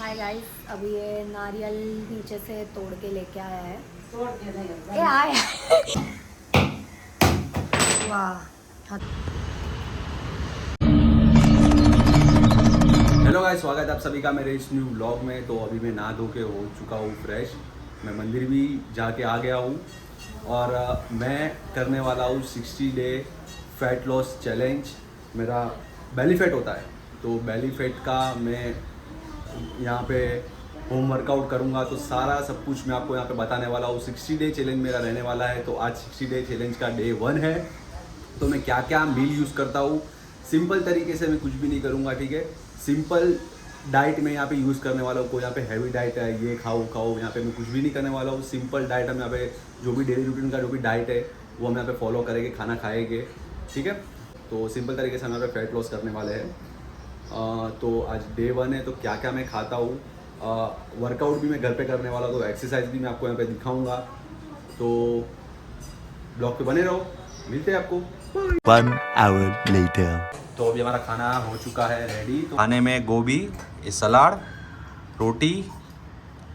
Hi guys, अभी ये नारियल नीचे से तोड़ के लेके आया है। तोड़ के नहीं ये आया वाह। हेलो गाइस, स्वागत है आप सभी का मेरे इस न्यू व्लॉग में। तो अभी मैं नहा धो के हो चुका हूँ फ्रेश। मैं मंदिर भी जाके आ गया हूँ और मैं करने वाला हूँ 60 डे फैट लॉस चैलेंज। मेरा बेली फैट होता है, तो बेली फैट का मैं यहाँ पे होम वर्कआउट करूँगा। तो सारा सब कुछ मैं आपको यहाँ पे बताने वाला हूँ। 60 डे चैलेंज मेरा रहने वाला है। तो आज 60 डे चैलेंज का डे 1 है। तो मैं क्या क्या मील यूज़ करता हूँ, सिंपल तरीके से मैं कुछ भी नहीं करूँगा, ठीक है। सिंपल डाइट में यहाँ पे यूज़ करने वाला हूँ। कोई यहाँ पे हैवी डाइट है, ये खाओ खाओ, यहाँ पे मैं कुछ भी नहीं करने वाला हूँ। सिंपल डाइट हम यहाँ पे जो भी डेली रूटीन का जो भी डाइट है वो हम यहाँ पे फॉलो करेंगे, खाना खाएंगे, ठीक है। तो सिंपल तरीके से हम यहाँ पे फैट लॉस करने वाले हैं। तो आज डे 1 है। तो क्या क्या मैं खाता हूँ, वर्कआउट भी मैं घर पे करने वाला हूँ, तो एक्सरसाइज भी मैं आपको यहाँ पे दिखाऊंगा। तो ब्लॉग पे बने रहो, मिलते हैं आपको। 1 hour later. तो अभी हमारा खाना हो चुका है रेडी। तो खाने में गोभी, सलाद, रोटी,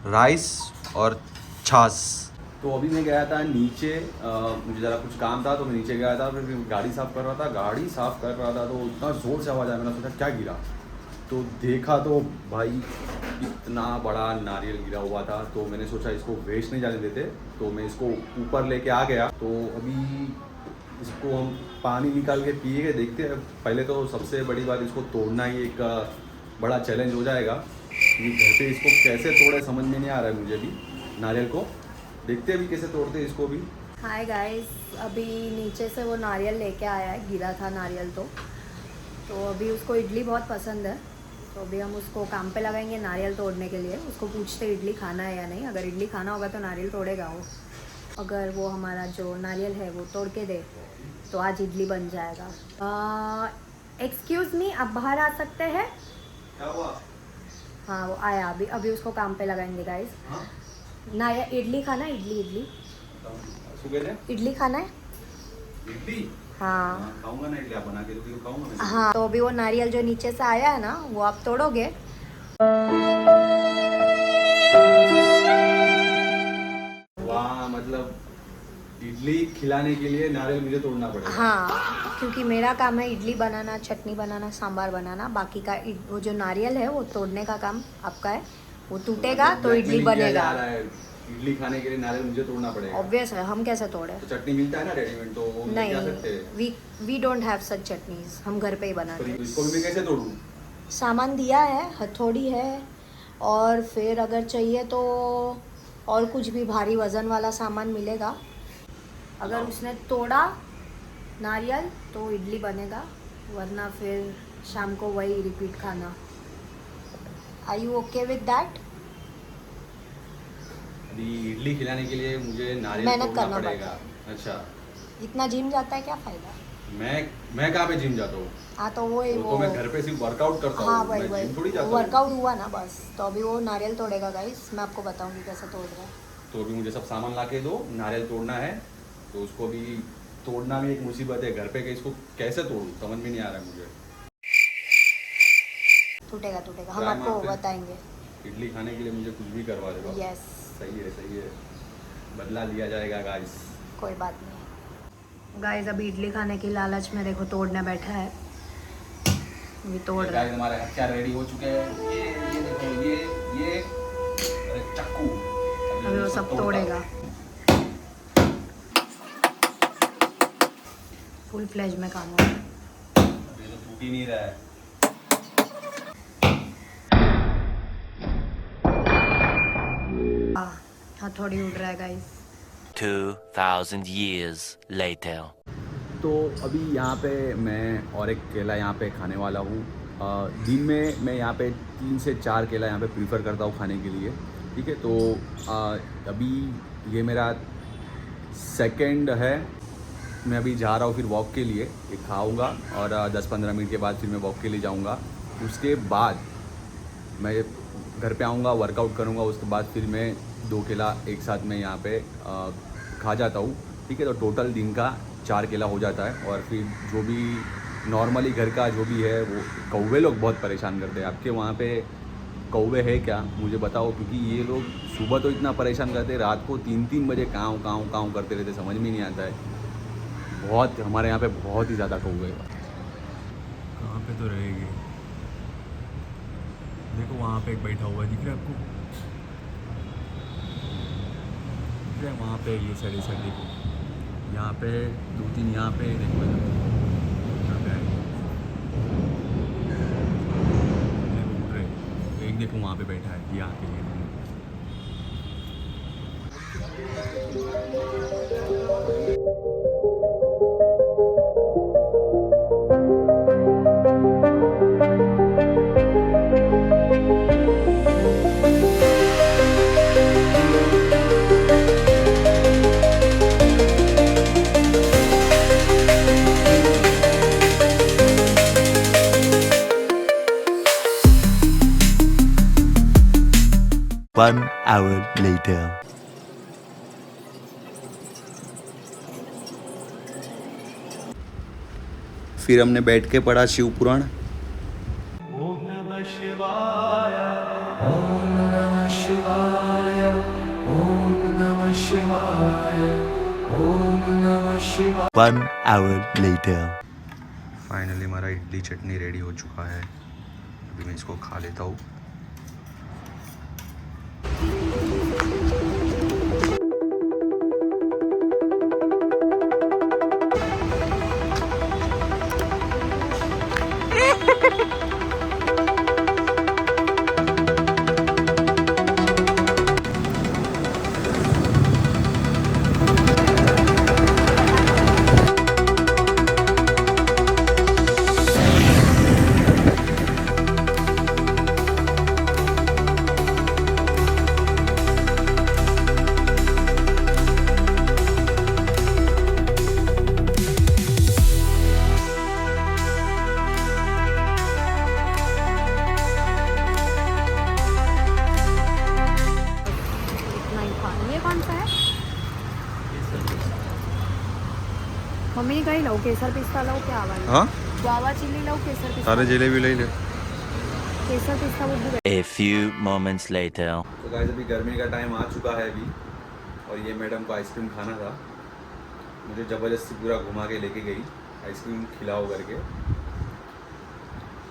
राइस और छाछ। तो अभी मैं गया था नीचे, मुझे ज़रा कुछ काम था तो मैं नीचे गया था। फिर गाड़ी साफ़ कर रहा था। गाड़ी साफ़ कर रहा था तो इतना ज़ोर से आवाज़ आया, मैंने सोचा क्या गिरा। तो देखा तो भाई इतना बड़ा नारियल गिरा हुआ था। तो मैंने सोचा इसको वेस्ट नहीं जाने देते, तो मैं इसको ऊपर लेके आ गया। तो अभी इसको हम पानी निकाल के पिएंगे, देखते हैं। पहले तो सबसे बड़ी बात, इसको तोड़ना ही एक बड़ा चैलेंज हो जाएगा। ये घर पे इसको कैसे तोड़े समझ में नहीं आ रहा है मुझे भी। नारियल को देखते हैं अभी कैसे तोड़ते हैं इसको भी। हाय गाइस, अभी नीचे से वो नारियल लेके आया है। गिरा था नारियल तो अभी उसको इडली बहुत पसंद है। तो अभी हम उसको काम पे लगाएंगे नारियल तोड़ने के लिए। उसको पूछते इडली खाना है या नहीं। अगर इडली खाना होगा तो नारियल तोड़ेगा वो। अगर वो हमारा जो नारियल है वो तोड़ के दे तो आज इडली बन जाएगा। एक्सक्यूज़ मी, आप बाहर आ सकते हैं? क्या हुआ? हाँ, वो आया। अभी उसको काम पे लगाएंगे गाइस। हाँ? ना, इडली खाना है? इडली इडली खाना है? इडली? हाँ खाऊंगा ना इडली, आप बना के दोगे तो खाऊंगा मैं। हाँ। तो अभी वो नारियल जो नीचे से आया है ना, वो आप तोड़ोगे। वाह, मतलब इडली खिलाने के लिए नारियल मुझे तोड़ना पड़ेगा। हाँ, क्योंकि मेरा काम है इडली बनाना, चटनी बनाना, सांभर बनाना। बाकी का वो जो नारियल है वो तोड़ने का काम आपका है। वो टूटेगा तो इडली बनेगा। इडली खाने के लिए नारियल मुझे तोड़ना पड़ेगा। ऑब्वियस है, हम कैसे तोड़े? तो चटनी मिलता है ना रेडीमेड, तो वो नहीं, क्या सकते हैं। We don't have such chutneys. हम घर पे ही बनाते तो हैं। इसको भी मैं कैसे तोड़ूं? सामान दिया है, हथौड़ी है, और फिर अगर चाहिए तो और कुछ भी भारी वज़न वाला सामान मिलेगा। अगर उसने तोड़ा नारियल तो इडली बनेगा, वरना फिर शाम को वही रिपीट खाना। Are you okay with that? अभी इडली खिलाने के लिए मुझे नारियल मेहनत तोड़ना करना पड़ेगा। अच्छा, इतना जिम जाता है, क्या फ़ायदा? मैं कहाँ पे जिम जाता हूँ? हाँ, तो वो तो मैं घर पे सिर्फ वर्कआउट करता हाँ, हूँ, वही मैं जिम थोड़ी जाता हूँ। वर्कआउट हुआ ना बस। तो अभी वो नारियल तोड़ेगा गाइस, मैं आपको बताऊंगी कैसे तोड़ रहा है। तो अभी मुझे सब सामान ला के दो, नारियल तोड़ना है। तो उसको भी तोड़ना भी एक मुसीबत है घर पे, कि इसको कैसे तोड़ूं समझ में नहीं आ रहा है मुझे। टूटेगा, हम Try आपको मारते हैं। बताएंगे। इडली खाने के लिए मुझे कुछ भी करवा दे बस। यस, सही है, बदला लिया जाएगा गाइस। कोई बात नहीं। गाइस, अभी इडली खाने की लालच में देखो तोड़ने बैठा है। अभी तोड़ रहा है। हमारे हथियार रेडी हो चुके हैं। ये देखो, ये अरे चाकू। अभी वो सब तोड़ेगा। फुल फ्लेज में काम होगा। ये तो टूट ही नहीं रहा है। हथौड़ी उड़ रहा है गाइस। 2000 years later. तो अभी यहाँ पे मैं और एक केला यहाँ पे खाने वाला हूँ। दिन में मैं यहाँ पे 3 से 4 केला यहाँ पे प्रीफर करता हूँ खाने के लिए, ठीक है। तो अभी ये मेरा सेकंड है। मैं अभी जा रहा हूँ फिर वॉक के लिए, ये खाऊंगा और 10-15 मिनट के बाद फिर मैं वॉक के लिए जाऊँगा। उसके बाद मैं घर पे आऊँगा, वर्कआउट करूँगा। उसके बाद फिर मैं 2 केला एक साथ में यहाँ पे खा जाता हूँ, ठीक है। तो टोटल दिन का 4 केला हो जाता है। और फिर जो भी नॉर्मली घर का जो भी है, वो कौवे लोग बहुत परेशान करते हैं। आपके वहाँ पे कौवे है क्या मुझे बताओ, क्योंकि ये लोग सुबह तो इतना परेशान करते हैं, रात को 3-3 बजे काँव काँव काँव करते रहते, समझ में नहीं आता है। बहुत हमारे यहाँ पे बहुत ही ज़्यादा कौवे। कहाँ पे तो रहेंगे, देखो वहाँ पे एक बैठा हुआ है, दिख रहा है आपको, दिख रहा है वहाँ पे, ये साइड देखो, यहाँ पे 2-3 यहाँ पे देखो, यहाँ पे उड़ रहे, एक देखो वहाँ पे बैठा है, यहाँ पे ये 1 hour later. फिर हमने बैठ के पढ़ा शिव पुराण। One hour later. फाइनली हमारा इडली चटनी रेडी हो चुका है, अभी मैं इसको खा लेता हूँ। मम्मी ने कही लो केसर पिस्ता लो क्या आवा हाँ गुआवा चिल्ली लो केसर पिस्ता सारे जलेबी ले ले। केसर पिस्ता वो भी A few moments later. तो गाइस अभी गर्मी का टाइम आ चुका है अभी, और ये मैडम को आइसक्रीम खाना था, मुझे ज़बरदस्ती पूरा घुमा के लेके गई आइसक्रीम खिलाओ करके,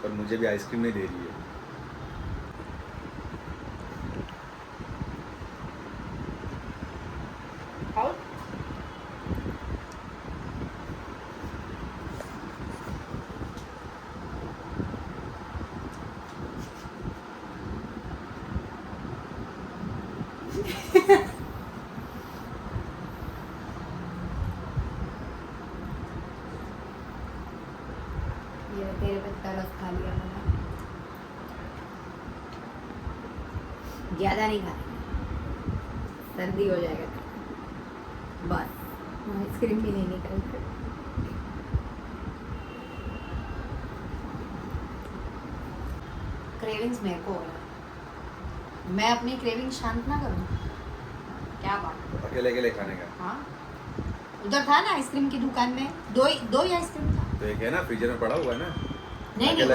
पर मुझे भी आइसक्रीम नहीं दे रही है। ये तेरे पे तरस खा लिया मैंने, ज़्यादा नहीं खाना, सर्दी हो जाएगा बस, आइसक्रीम भी नहीं निकलती। क्रेविंग्स मेरे को हो रहा है, मैं अपनी क्रेविंग शांत ना करूँ क्या बात। अकेले अकेले खाने का। हाँ उधर था ना आइसक्रीम की दुकान में दो ही आइसक्रीम था। तो एक है ना फ्रीजर में पड़ा हुआ है ना। नहीं अकेले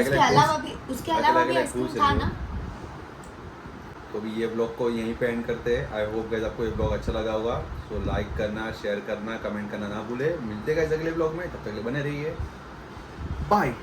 उसके अलावा भी आइसक्रीम था ना। तो भी ये ब्लॉग को यहीं पे एंड करते हैं। आई होप गाइस आपको ये ब्लॉग अच्छा लगा होगा, सो लाइक करना, शेयर करना, कमेंट करना ना भूले। मिलते गाइस अगले ब्लॉग में, तब तक के लिए बने रहिए, बाय।